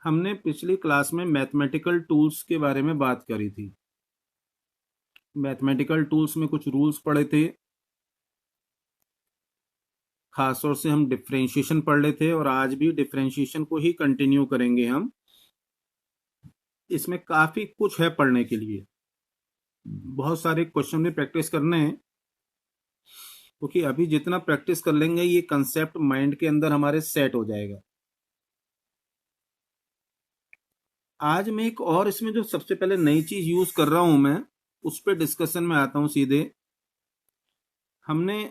हमने पिछली क्लास में मैथमेटिकल टूल्स के बारे में बात करी थी। मैथमेटिकल टूल्स में कुछ रूल्स पढ़े थे, खासतौर से हम डिफरेंशिएशन पढ़ रहे थे और आज भी डिफरेंशिएशन को ही कंटिन्यू करेंगे हम। इसमें काफी कुछ है पढ़ने के लिए, बहुत सारे क्वेश्चन में प्रैक्टिस करने हैं, क्योंकि अभी जितना प्रैक्टिस कर लेंगे ये कंसेप्ट माइंड के अंदर हमारे सेट हो जाएगा। आज मैं एक और इसमें जो सबसे पहले नई चीज यूज कर रहा हूं मैं उस पर डिस्कशन में आता हूं सीधे। हमने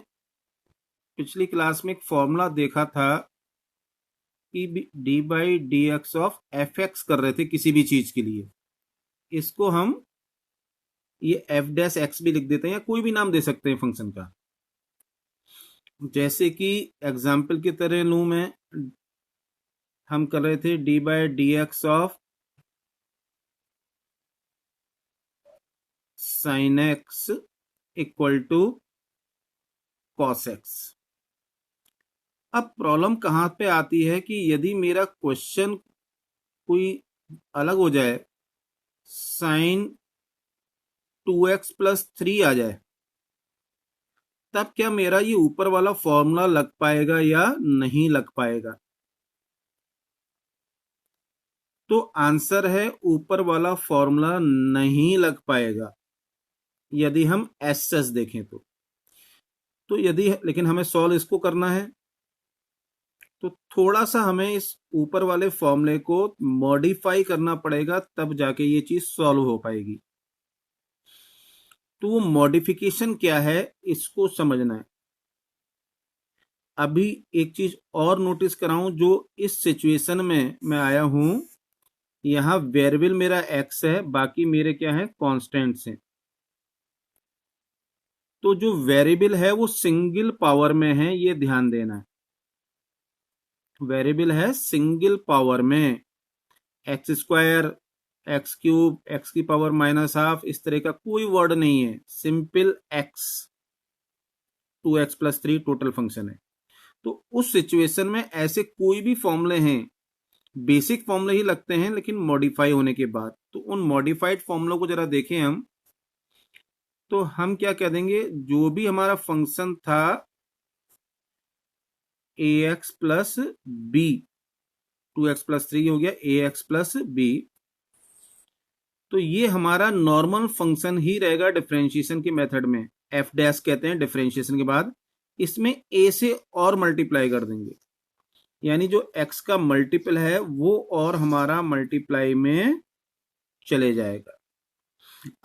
पिछली क्लास में एक फॉर्मूला देखा था कि D by D x of F x कर रहे थे किसी भी चीज के लिए। इसको हम ये एफ डैश एक्स भी लिख देते हैं या कोई भी नाम दे सकते हैं फंक्शन का। जैसे कि एग्जाम्पल की तरह लूं मैं, हम कर रहे थे D by D x of sine X equal to cos X. अब प्रॉब्लम कहां पे आती है कि यदि मेरा क्वेश्चन कोई अलग हो जाए, साइन 2x प्लस 3 आ जाए, तब क्या मेरा ये ऊपर वाला फॉर्मूला लग पाएगा या नहीं लग पाएगा? तो आंसर है ऊपर वाला फॉर्मूला नहीं लग पाएगा यदि हम एस एस देखें तो यदि, लेकिन हमें सॉल्व इसको करना है तो थोड़ा सा हमें इस ऊपर वाले फॉर्मूले को मॉडिफाई करना पड़ेगा, तब जाके ये चीज सॉल्व हो पाएगी। तो वो मॉडिफिकेशन क्या है इसको समझना है। अभी एक चीज और नोटिस कराऊं, जो इस सिचुएशन में मैं आया हूं, यहां वेरिएबल मेरा एक्स है, बाकी मेरे क्या है, कांस्टेंट्स हैं। तो जो वेरिएबल है वो सिंगल पावर में है, ये ध्यान देना है। वेरिएबल है सिंगल पावर में, x square, x cube, x की पावर माइनस हाफ, इस तरह का कोई वर्ड नहीं है, simple x, 2x plus 3 total function है। तो उस सिचुएशन में ऐसे कोई भी फॉर्मूले हैं, बेसिक फॉर्मूले ही लगते हैं लेकिन मॉडिफाई होने के बाद, तो उन मॉडिफाइड फॉर्मूलों को जरा देखें हम। तो हम क्या कह देंगे, जो भी हमारा फंक्शन था a x plus b, 2x plus 3 हो गया ए एक्स प्लस बी, तो ये हमारा नॉर्मल फंक्शन ही रहेगा डिफरेंशिएशन के मेथड में। एफ डैश कहते हैं डिफरेंशिएशन के बाद, इसमें ए से और मल्टीप्लाई कर देंगे, यानी जो एक्स का मल्टीपल है वो और हमारा मल्टीप्लाई में चले जाएगा।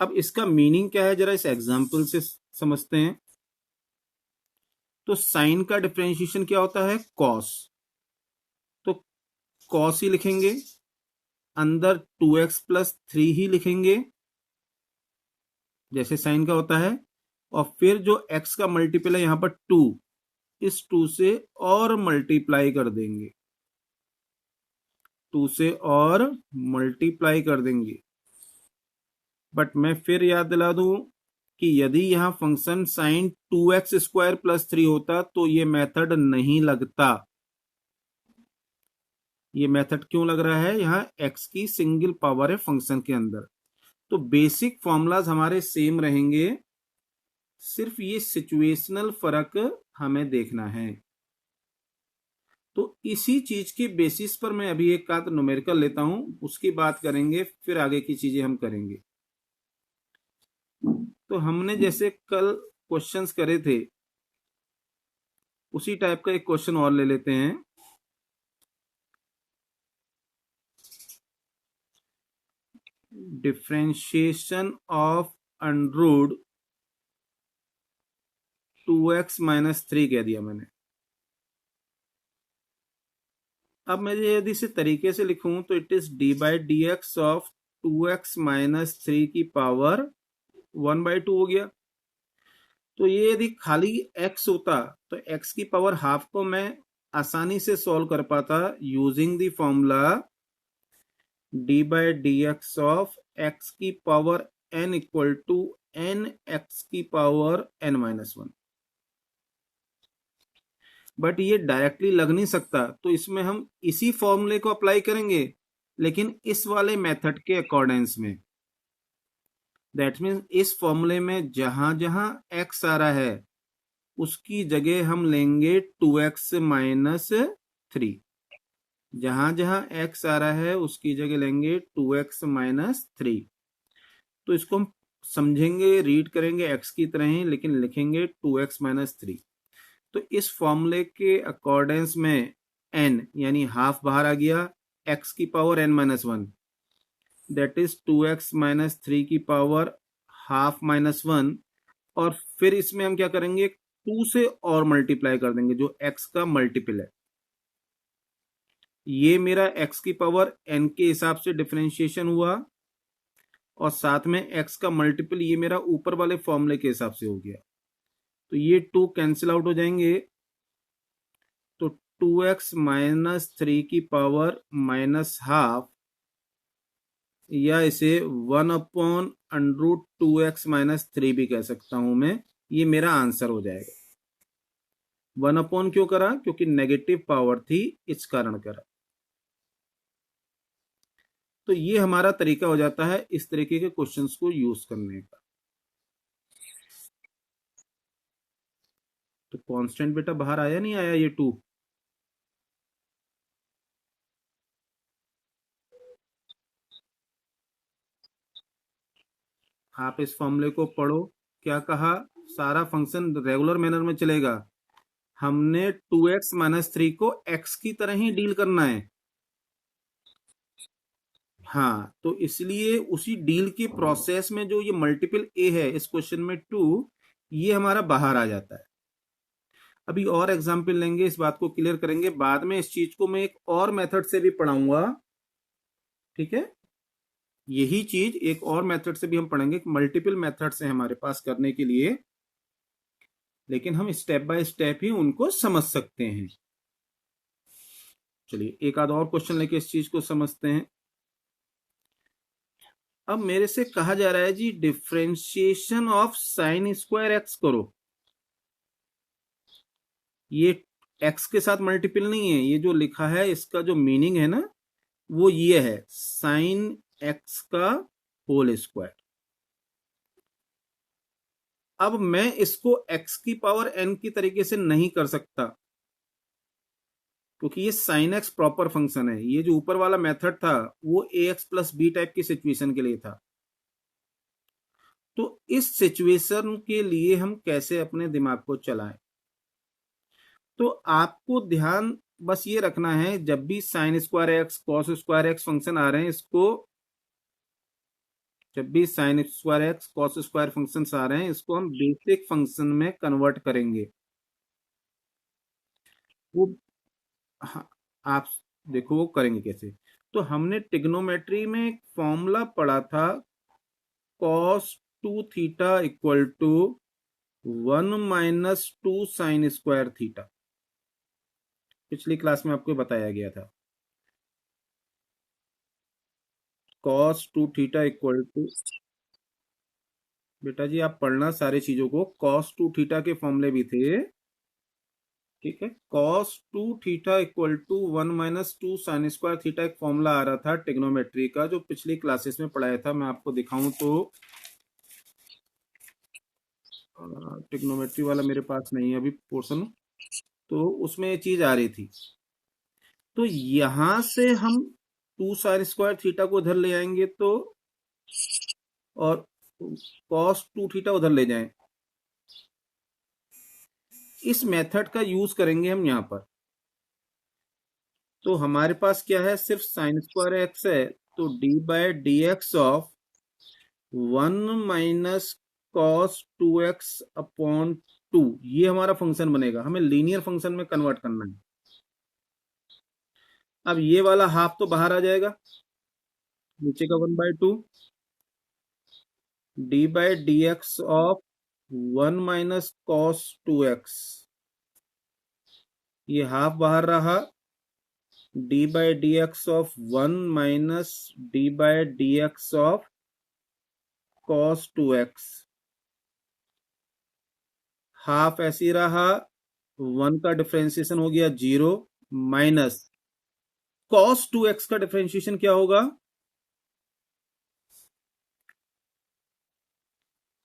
अब इसका मीनिंग क्या है जरा इस एग्जांपल से समझते हैं। तो साइन का डिफरेंशिएशन क्या होता है, कॉस, तो कॉस ही लिखेंगे, अंदर 2x प्लस 3 ही लिखेंगे जैसे साइन का होता है, और फिर जो x का मल्टीपल है यहां पर 2, इस 2 से और मल्टीप्लाई कर देंगे, 2 से और मल्टीप्लाई कर देंगे। बट मैं फिर याद दिला दूं कि यदि यहां function sine 2x square plus 3 होता तो ये मेथड नहीं लगता। ये मेथड क्यों लग रहा है, यहाँ x की सिंगल पावर है फंक्शन के अंदर। तो बेसिक फॉर्मूलाज हमारे सेम रहेंगे, सिर्फ ये सिचुएशनल फर्क हमें देखना है। तो इसी चीज के बेसिस पर मैं अभी एक आध न्यूमेरिकल लेता हूं, उसकी बात करेंगे, फिर आगे की चीजें हम करेंगे। तो हमने जैसे कल क्वेश्चंस करे थे उसी टाइप का एक क्वेश्चन और ले लेते हैं। Differentiation of under 2x minus 3 कह दिया मैंने। अब मैं यदि इसे तरीके से लिखूं तो it is D by D x of 2x minus 3 की पावर 1/2 हो गया। तो ये यदि खाली x होता तो x की पावर हाफ को मैं आसानी से सॉल्व कर पाता using the formula d by D x of x की power n equal to n x की पावर n-1। बट ये डायरेक्टली लग नहीं सकता, तो इसमें हम इसी फॉर्मूले को अप्लाई करेंगे, लेकिन इस वाले मेथड के अकॉर्डेंस में, दैट मीन्स इस फॉर्मूले में जहां जहां x आ रहा है उसकी जगह हम लेंगे 2x माइनस 3। जहां जहां x आ रहा है उसकी जगह लेंगे 2x माइनस 3। तो इसको हम समझेंगे, रीड करेंगे x की तरह ही, लेकिन लिखेंगे 2x माइनस 3। तो इस फॉर्मूले के अकॉर्डेंस में n यानी हाफ बाहर आ गया, x की power n minus 1, that is 2x minus 3 की पावर हाफ माइनस 1। और फिर इसमें हम क्या करेंगे, 2 से और मल्टीप्लाई कर देंगे जो x का मल्टीपल है। ये मेरा x की पावर n के हिसाब से डिफरेंशिएशन हुआ, और साथ में x का मल्टीपल ये मेरा ऊपर वाले फॉर्मूले के हिसाब से हो गया। तो ये 2 कैंसिल आउट हो जाएंगे, तो 2x माइनस 3 की पावर माइनस हाफ, या इसे 1/√2x माइनस 3 भी कह सकता हूं मैं। ये मेरा आंसर हो जाएगा। 1 क्यों करा, क्योंकि नेगेटिव पावर थी, इस कारण करा। तो ये हमारा तरीका हो जाता है इस तरीके के क्वेश्चंस को यूज करने का। तो कांस्टेंट बेटा बाहर आया नहीं आया ये 2? आप इस फॉर्मूले को पढ़ो। क्या कहा, सारा फंक्शन रेगुलर मैनर में चलेगा। हमने 2x माइनस 3 को x की तरह ही डील करना है। हाँ, तो इसलिए उसी डील के प्रोसेस में जो ये मल्टीपल a है इस क्वेश्चन में 2, ये हमारा बाहर आ जाता है। अभी और एग्जाम्पल लेंगे, इस बात को क्लियर करेंगे। बाद में इस चीज को मैं एक और मेथड से भी पढ़ाऊंगा, ठीक है। यही चीज एक और मेथड से भी हम पढ़ेंगे, मल्टीपल मेथड्स हैं हमारे पास करने के लिए, लेकिन हम स्टेप बाय स्टेप ही उनको समझ सकते हैं। चलिए एक आध और क्वेश्चन लेके इस चीज को समझते हैं। अब मेरे से कहा जा रहा है जी differentiation of sine square x करो। ये एक्स के साथ मल्टीपल नहीं है, ये जो लिखा है इसका जो मीनिंग है ना वो ये है, साइन एक्स का होल स्क्वायर। अब मैं इसको x की पावर n की तरीके से नहीं कर सकता, क्योंकि ये साइन एक्स प्रॉपर फंक्शन है। ये जो ऊपर वाला मेथड था वो ax प्लस बी टाइप की सिचुएशन के लिए था। तो इस सिचुएशन के लिए हम कैसे अपने दिमाग को चलाएं, तो आपको ध्यान बस ये रखना है, जब भी sine square x cos square x function आ रहे हैं, इसको जब भी sine square x cos square function आ रहे हैं इसको हम बेसिक फंक्शन में कन्वर्ट करेंगे। वो हाँ, आप देखो वो करेंगे कैसे। तो हमने ट्रिग्नोमेट्री में एक फॉर्मूला पढ़ा था, cos 2 theta equal to 1 - 2 sine square theta. पिछली क्लास में आपको बताया गया था, कॉस 2 थीटा इक्वल टू, बेटा जी आप पढ़ना सारी चीजों को, कॉस 2 थीटा के फॉर्मूले भी थे, ठीक है। Cos 2 theta equal to 1 - 2 sine square theta एक फॉर्मूला आ रहा था ट्रिग्नोमेट्री का, जो पिछली क्लासेस में पढ़ाया था। मैं आपको दिखाऊं तो ट्रिग्नोमेट्री वाला मेरे पास नहीं है अभी पोर्शन, तो उसमें ये चीज आ रही थी। तो यहां से हम 2 साइन स्क्वायर थीटा को उधर ले आएंगे, तो और कॉस 2 थीटा उधर ले जाएं, इस मेथड का यूज करेंगे हम यहां पर। तो हमारे पास क्या है, सिर्फ साइन स्क्वायर एक्स है, तो d/dx ऑफ 1 - cos 2x/2 ये हमारा फंक्शन बनेगा। हमें लीनियर फंक्शन में कन्वर्ट करना है। अब ये वाला हाफ तो बाहर आ जाएगा, नीचे का 1/2 d/dx ऑफ 1 - cos 2x, ये हाफ बाहर रहा, d/dx of 1 - d/dx of cos 2x, half ऐसी रहा, 1 का डिफरेंशिएशन हो गया 0, माइनस cos 2x का डिफरेंशिएशन क्या होगा?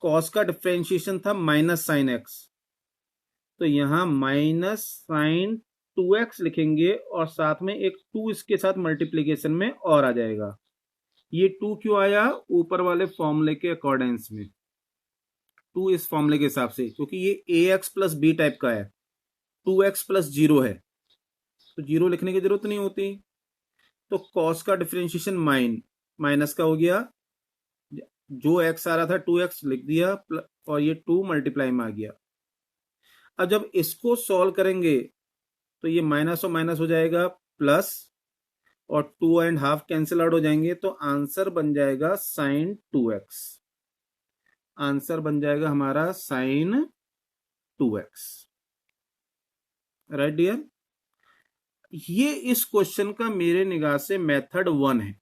cos का डिफरेंशिएशन था माइनस साइन एक्स, तो यहां माइनस साइन 2x लिखेंगे और साथ में एक 2 इसके साथ मल्टीप्लीकेशन में और आ जाएगा। ये 2 क्यों आया? ऊपर वाले फॉर्मूले के अकॉर्डेंस में 2 इस फॉर्मूले के हिसाब से, क्योंकि ये ax प्लस बी टाइप का है, 2x प्लस 0 है, तो 0 लिखने की जरूरत नहीं होती। तो cos का डिफरेंशिएशन माइनस का हो गया, जो x आ रहा था 2x लिख दिया और ये 2 मल्टीप्लाई में आ गया। अब जब इसको सॉल्व करेंगे तो ये माइनस और माइनस हो जाएगा प्लस, और 2.5 कैंसिल आउट हो जाएंगे, तो आंसर बन जाएगा साइन 2x। आंसर बन जाएगा हमारा साइन 2x। राइट डियर, ये इस क्वेश्चन का मेरे निगाह से मेथड 1 है।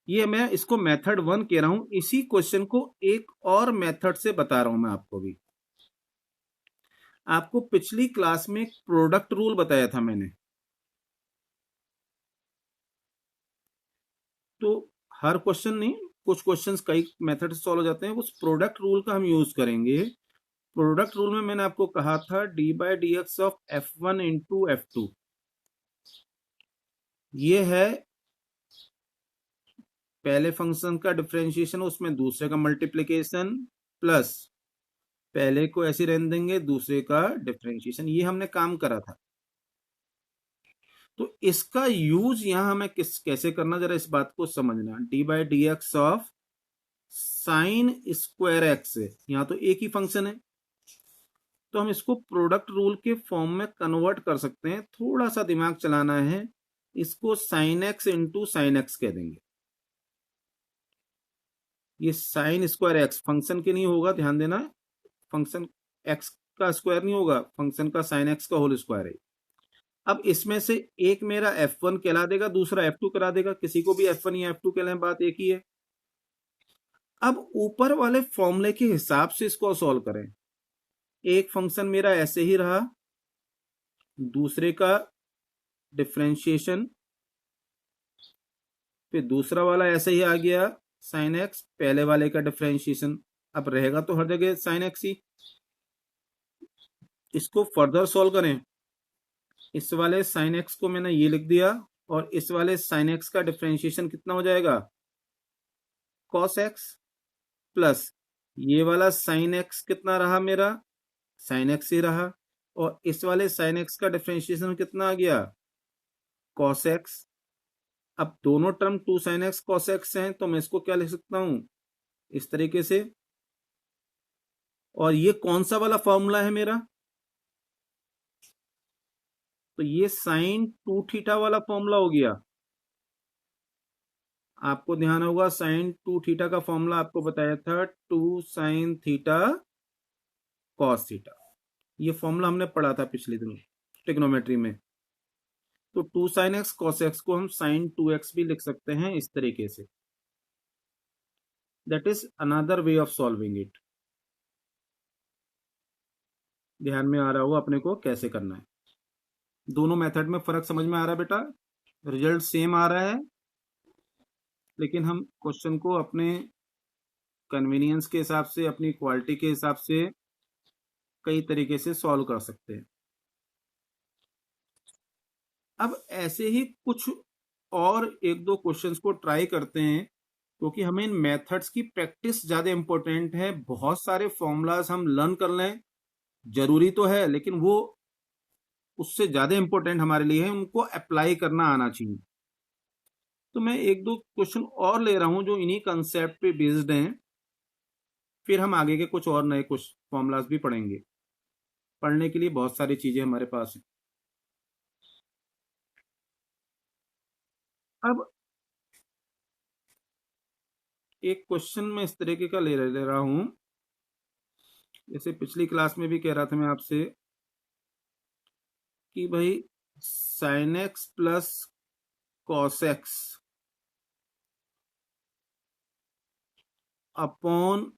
ये मैं इसको मेथड 1 कह रहा हूं, इसी क्वेश्चन को एक और मेथड से बता रहा हूं मैं आपको भी। आपको पिछली क्लास में एक प्रोडक्ट रूल बताया था मैंने, तो हर क्वेश्चन नहीं, कुछ क्वेश्चंस कई मेथड से सॉल्व हो जाते हैं, उस प्रोडक्ट रूल का हम यूज करेंगे। प्रोडक्ट रूल में मैंने आपको कहा था D by D x of F1 into F2, ये है पहले फंक्शन का डिफरेंशिएशन, उसमें दूसरे का मल्टीप्लीकेशन, प्लस पहले को ऐसे रहने देंगे, दूसरे का डिफरेंशिएशन। ये हमने काम करा था। तो इसका यूज यहां हमें कैसे करना, जरा इस बात को समझना। D by D x of sine square x, यहां तो एक ही फंक्शन है, तो हम इसको प्रोडक्ट रूल के फॉर्म में कन्वर्ट कर सकते हैं। थोड़ा सा दिमाग चलाना है, इसको sine x into sine x कह देंगे। ये साइन स्क्वायर एक्स फंक्शन के नहीं होगा, ध्यान देना, फंक्शन एक्स का स्क्वायर नहीं होगा, फंक्शन का साइन एक्स का होल स्क्वायर है। अब इसमें से एक मेरा F1 कहला देगा, दूसरा F2 करा देगा, किसी को भी F1 या F2 कहलाए, बात एक ही है। अब ऊपर वाले फॉर्मूले के हिसाब से इसको सॉल्व करें। एक फंक्शन मेरा ऐसे ही रहा, दूसरे का डिफरेंशिएशन, फिर दूसरा वाला ऐसे ही आ गया साइन एक्स, पहले वाले का डिफरेंशिएशन। अब रहेगा तो हर जगह साइन एक्स ही। इसको फर्दर सॉल्व करें, इस वाले साइन एक्स को मैंने ये लिख दिया, और इस वाले साइन एक्स का डिफरेंशिएशन कितना हो जाएगा? कॉस एक्स, प्लस ये वाला साइन एक्स कितना रहा मेरा? साइन एक्स ही रहा, और इस वाले साइन एक्स का डिफरेंशिएशन कितना आ गया? Cos X. अब दोनों term 2 sine x cos x हैं, तो मैं इसको क्या लिख सकता हूं? इस तरीके से। और ये कौन सा वाला फॉर्मूला है मेरा? तो ये साइन 2 थीटा वाला फॉर्मूला हो गया। आपको ध्यान होगा, साइन 2 थीटा का फॉर्मूला आपको बताया था 2 साइन थीटा कॉस थीटा। ये फॉर्मूला हमने पढ़ा था पिछले दिनों ट्रिग्नोमेट्री में। तो 2 साइन एक्स कॉस एक्स को हम साइन 2x भी लिख सकते हैं इस तरीके से। That is another way of solving it. ध्यान में आ रहा होगा अपने को कैसे करना है। दोनों मेथड में फर्क समझ में आ रहा है बेटा? रिजल्ट सेम आ रहा है, लेकिन हम क्वेश्चन को अपने कन्वीनियंस के हिसाब से, अपनी क्वालिटी के हिसाब से कई तरीके से सॉल्व कर सकते हैं। अब ऐसे ही कुछ और एक दो क्वेश्चंस को ट्राई करते हैं, क्योंकि हमें इन मेथड्स की प्रैक्टिस ज्यादा इंपॉर्टेंट है। बहुत सारे फॉर्मूलाज हम लर्न कर लें जरूरी तो है, लेकिन वो उससे ज्यादा इंपॉर्टेंट हमारे लिए है उनको अप्लाई करना आना चाहिए। तो मैं एक दो क्वेश्चन और ले रहा हूं जो इन्हीं कंसेप्ट पे बेस्ड हैं, फिर हम आगे के कुछ और नए कुछ फॉर्मूलाज भी पढ़ेंगे। पढ़ने के लिए बहुत सारी चीजें हमारे पास हैं। अब एक क्वेश्चन मैं इस तरीके का ले रहा हूं, जैसे पिछली क्लास में भी कह रहा था मैं आपसे कि भाई sine x plus cos x upon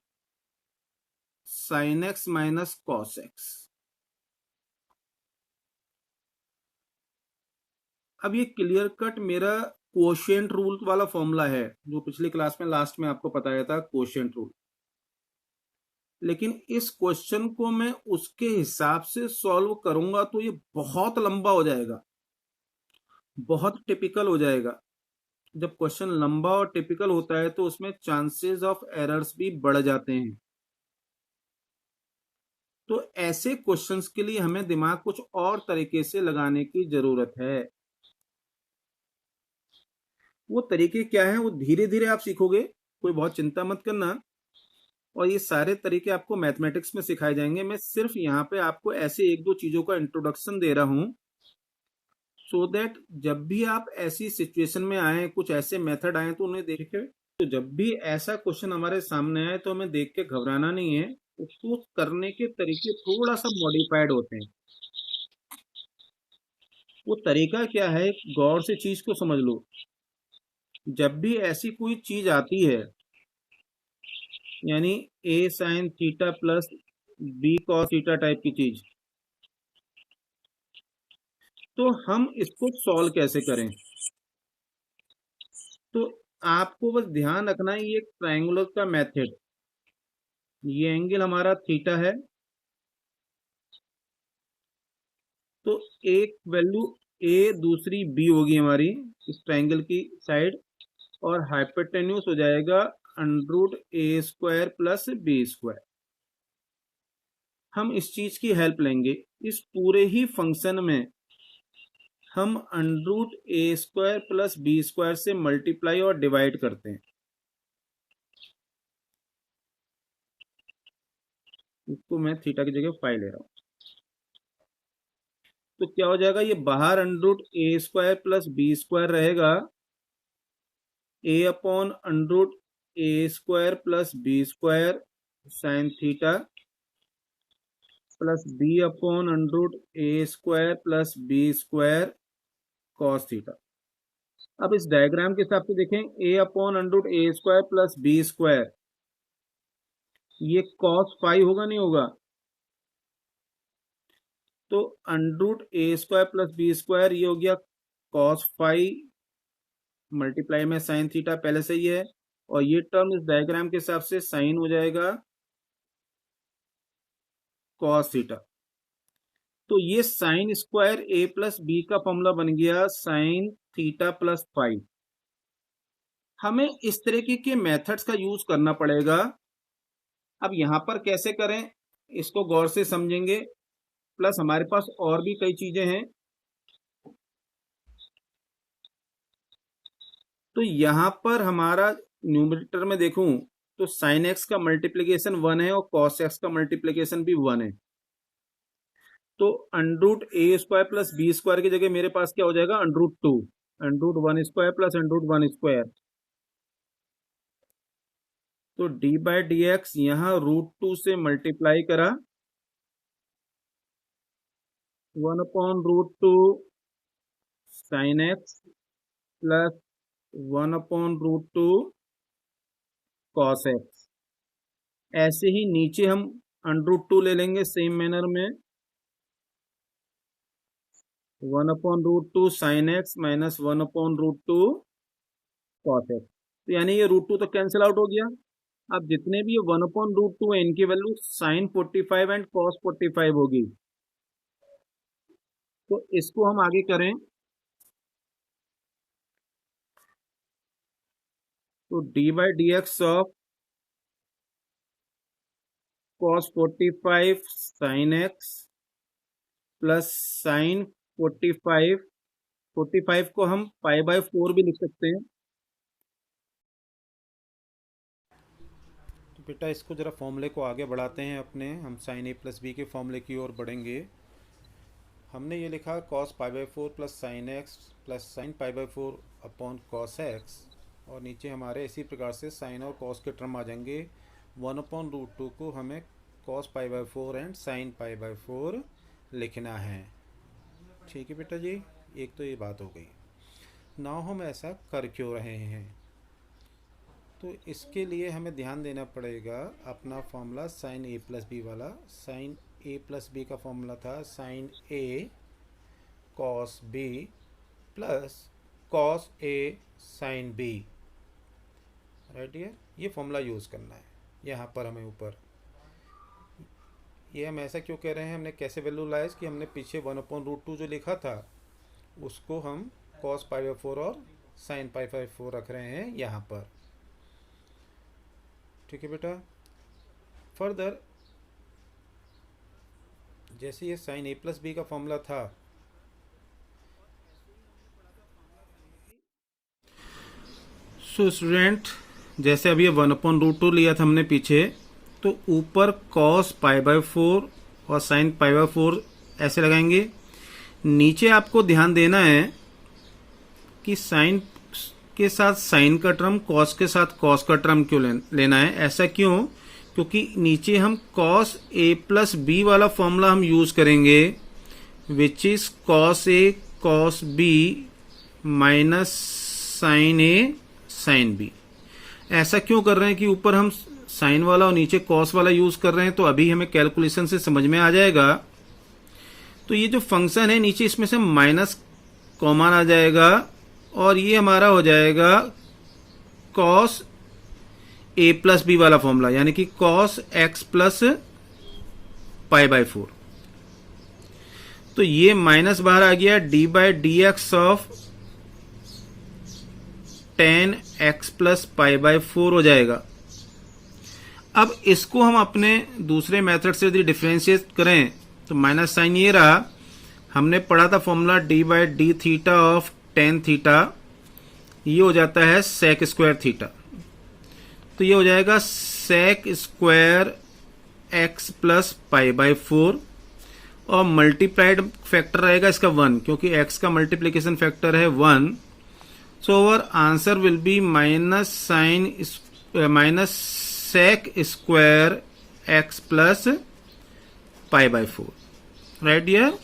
sine x minus cos X. अब ये क्लियर कट मेरा कोशेंट रूल वाला फॉर्मूला है जो पिछली क्लास में लास्ट में आपको बताया था, कोशेंट रूल। लेकिन इस क्वेश्चन को मैं उसके हिसाब से सॉल्व करूंगा तो ये बहुत लंबा हो जाएगा, बहुत टिपिकल हो जाएगा। जब क्वेश्चन लंबा और टिपिकल होता है तो उसमें चांसेस ऑफ एरर्स भी बढ़ जाते हैं। तो ऐसे क्वेश्चंस के लिए हमें दिमाग कुछ और तरीके से लगाने की जरूरत है। वो तरीके क्या है वो धीरे धीरे आप सीखोगे, कोई बहुत चिंता मत करना। और ये सारे तरीके आपको मैथमेटिक्स में सिखाए जाएंगे। मैं सिर्फ यहाँ पे आपको ऐसे एक दो चीजों का इंट्रोडक्शन दे रहा हूँ सो दैट जब भी आप ऐसी सिचुएशन में आए, कुछ ऐसे मेथड आए तो उन्हें देखे। तो जब भी ऐसा क्वेश्चन हमारे सामने आए तो हमें देख के घबराना नहीं है, उसको करने के तरीके थोड़ा सा मॉडिफाइड होते हैं। वो तरीका क्या है, गौर से चीज को समझ लो। जब भी ऐसी कोई चीज आती है, यानी a sin theta plus b cos theta type की चीज, तो हम इसको सॉल्व कैसे करें। तो आपको बस ध्यान रखना है ये एक ट्रायंगुलर का मेथड, ये एंगल हमारा थीटा है। तो एक वैल्यू a दूसरी b होगी हमारी इस ट्रायंगल की साइड, और हाइपोटेन्यूज हो जाएगा under a square plus b square. हम इस चीज की हेल्प लेंगे। इस पूरे ही फंक्शन में हम under a square plus b square से मल्टीप्लाई और डिवाइड करते हैं। इसको मैं थीटा की जगह फाइ ले रहा हूं। तो क्या हो जाएगा, ये बाहर under a square plus b square रहेगा, a upon under a square plus b square sine theta plus b upon under a square plus b square cos theta. अब इस डायग्राम के हिसाब से देखें, a upon under a square plus b square, ये cos phi होगा नहीं होगा। तो under a square plus b square ये हो गया कॉस फाइ मल्टीप्लाई में साइन थीटा पहले से ही है, और ये टर्म इस डायग्राम के हिसाब से साइन हो जाएगा कॉस थीटा। तो ये sine square a plus b का फॉर्मूला बन गया साइन थीटा प्लस फाइ। हमें इस तरीके के मेथड्स का यूज करना पड़ेगा। अब यहां पर कैसे करें इसको गौर से समझेंगे, प्लस हमारे पास और भी कई चीजें हैं। तो यहां पर हमारा न्यूमरेटर में देखूं तो साइन एक्स का मल्टीप्लीकेशन 1 है और कॉस एक्स का मल्टीप्लीकेशन भी 1 है। तो अंडरूट ए स्क्वायर प्लस बी स्क्वायर की जगह मेरे पास क्या हो जाएगा, under root 2, under root 1 square plus under root 1 square. तो डी बाई डी एक्स यहां √2 से मल्टीप्लाई करा, 1 upon √2 sine x plus 1 upon √2 cos x. ऐसे ही नीचे हम √2 ले लेंगे सेम मैनर में, 1 upon √2 sine x minus 1 upon √2 cos x. तो यानी ये √2 तो कैंसिल आउट हो गया। अब जितने भी ये 1 अपॉन √2 है इनकी वैल्यू साइन 45 एंड कॉस 45 होगी। तो इसको हम आगे करें तो D by D x of cos 45 sine x plus sign 45, 45 को हम पाई बाय 4 भी लिख सकते हैं। तो बेटा इसको जरा फॉर्मूले को आगे बढ़ाते हैं अपने, हम साइन ए प्लस बी के फॉर्मूले की ओर बढ़ेंगे। हमने ये लिखा cos pi by 4 plus sine x plus sine pi by 4 upon cos x, और नीचे हमारे इसी प्रकार से साइन और कॉस के टर्म आ जाएंगे। 1 अपॉन √2 को हमें cos pi by 4 and sine pi by 4 लिखना है। ठीक है बेटा जी, एक तो ये बात हो गई। नाउ हम ऐसा कर क्यों रहे हैं, तो इसके लिए हमें ध्यान देना पड़ेगा अपना फॉर्मूला साइन ए प्लस बी वाला। साइन ए प्लस बी का फॉर्मूला था sign A cos B plus cos A sine B, right. ये फॉर्मूला यूज़ करना है यहाँ पर हमें ऊपर। ये हम ऐसा क्यों कह रहे हैं, हमने कैसे वैल्यू लाइज कि हमने पीछे 1/√2 जो लिखा था उसको हम कॉस π/4 और साइन π/4 रख रहे हैं यहाँ पर, ठीक है बेटा। फर्दर जैसे ये साइन ए प्लस बी का फॉर्मूला था, सो स्टूडेंट जैसे अभी ये 1/√2 लिया था हमने पीछे, तो ऊपर कॉस π/4 और साइन π/4 ऐसे लगाएंगे। नीचे आपको ध्यान देना है कि साइन के साथ साइन का टर्म, कॉस के साथ कॉस का टर्म क्यों लेना है। ऐसा क्यों, क्योंकि नीचे हम कॉस ए प्लस बी वाला फॉर्मूला हम यूज करेंगे, which is cos a cos b minus sine a sine b. ऐसा क्यों कर रहे हैं कि ऊपर हम साइन वाला और नीचे कॉस वाला यूज कर रहे हैं, तो अभी हमें कैलकुलेशन से समझ में आ जाएगा। तो ये जो फंक्शन है नीचे इसमें से माइनस कॉमन आ जाएगा और ये हमारा हो जाएगा कॉस ए प्लस बी वाला फॉर्मूला, यानी कि कॉस एक्स प्लस π/4। तो ये माइनस बाहर आ गया, d/dx of tan x plus π/4 हो जाएगा। अब इसको हम अपने दूसरे मेथड से यदि डिफरेंशिएट करें तो माइनस साइन ये रहा, हमने पढ़ा था formula d/d theta of tan theta, ये हो जाता है sec स्क्वायर थीटा। तो ये हो जाएगा sec स्क्वायर x प्लस π/4 और मल्टीप्लाइड फैक्टर रहेगा इसका 1, क्योंकि x का मल्टीप्लीकेशन फैक्टर है 1। So our answer will be minus sec square x plus π/4, right dear.